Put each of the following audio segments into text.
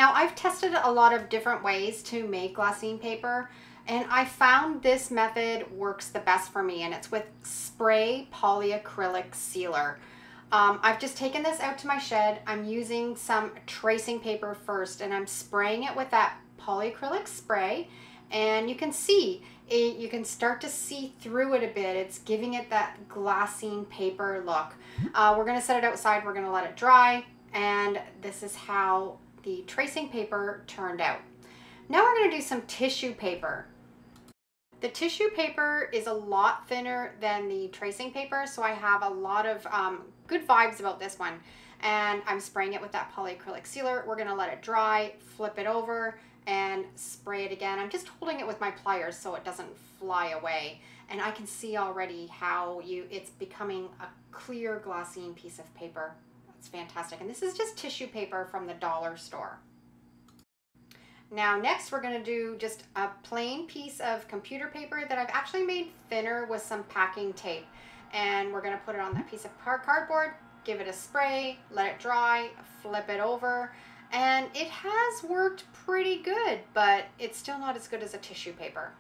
Now, I've tested a lot of different ways to make glassine paper, and I found this method works the best for me, and it's with spray polyacrylic sealer. I've just taken this out to my shed. I'm using some tracing paper first, and I'm spraying it with that polyacrylic spray, and you can see it, you can start to see through it a bit. It's giving it that glassine paper look. We're going to set it outside. We're going to let it dry, and this is how the tracing paper turned out. Now we're going to do some tissue paper. The tissue paper is a lot thinner than the tracing paper, so I have a lot of good vibes about this one. And I'm spraying it with that polyacrylic sealer. We're gonna let it dry, flip it over, and spray it again. I'm just holding it with my pliers so it doesn't fly away. And I can see already how it's becoming a clear glassine piece of paper. It's fantastic. And this is just tissue paper from the dollar store. Now next we're going to do just a plain piece of computer paper that I've actually made thinner with some packing tape. And we're going to put it on that piece of cardboard, give it a spray, let it dry, flip it over. And it has worked pretty good, but it's still not as good as a tissue paper.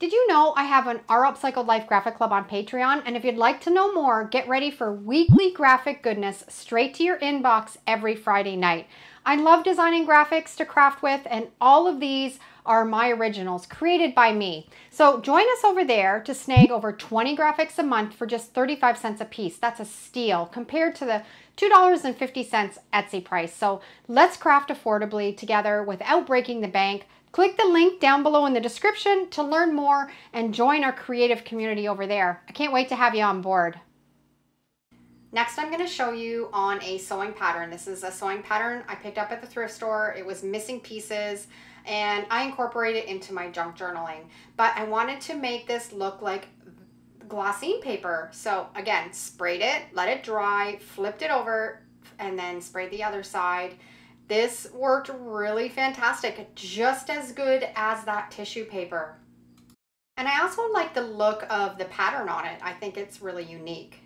Did you know I have our Upcycled Life Graphic Club on Patreon? And if you'd like to know more, get ready for weekly graphic goodness straight to your inbox every Friday night. I love designing graphics to craft with, and all of these are my originals created by me. So join us over there to snag over 20 graphics a month for just 35 cents a piece. That's a steal compared to the $2.50 Etsy price. So let's craft affordably together without breaking the bank. Click the link down below in the description to learn more and join our creative community over there. I can't wait to have you on board. Next, I'm going to show you on a sewing pattern. This is a sewing pattern I picked up at the thrift store. It was missing pieces, and I incorporated it into my junk journaling. But I wanted to make this look like glassine paper. So again, sprayed it, let it dry, flipped it over, and then sprayed the other side. This worked really fantastic, just as good as that tissue paper. And I also like the look of the pattern on it. I think it's really unique.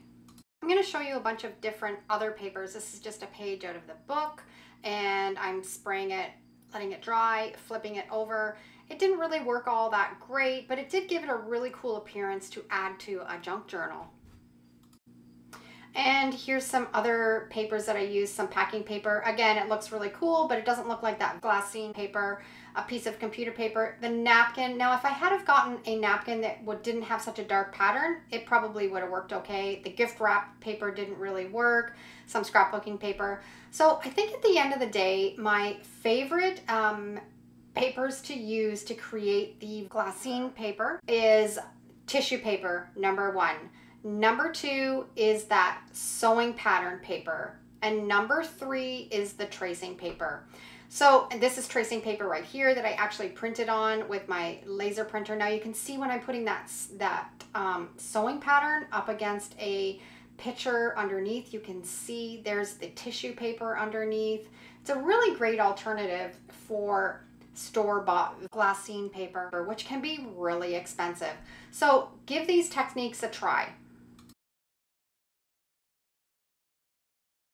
I'm going to show you a bunch of different other papers. This is just a page out of the book, and I'm spraying it, letting it dry, flipping it over. It didn't really work all that great, but it did give it a really cool appearance to add to a junk journal. And here's some other papers that I used, some packing paper. Again, it looks really cool, but it doesn't look like that glassine paper. A piece of computer paper, the napkin. Now, if I had have gotten a napkin that didn't have such a dark pattern, it probably would have worked okay. The gift wrap paper didn't really work. Some scrapbooking paper. So I think at the end of the day, my favorite papers to use to create the glassine paper is tissue paper, number 1. Number 2 is that sewing pattern paper. And number 3 is the tracing paper. So this is tracing paper right here that I actually printed on with my laser printer. Now you can see when I'm putting that sewing pattern up against a picture underneath, you can see there's the tissue paper underneath. It's a really great alternative for store-bought glassine paper, which can be really expensive. So give these techniques a try.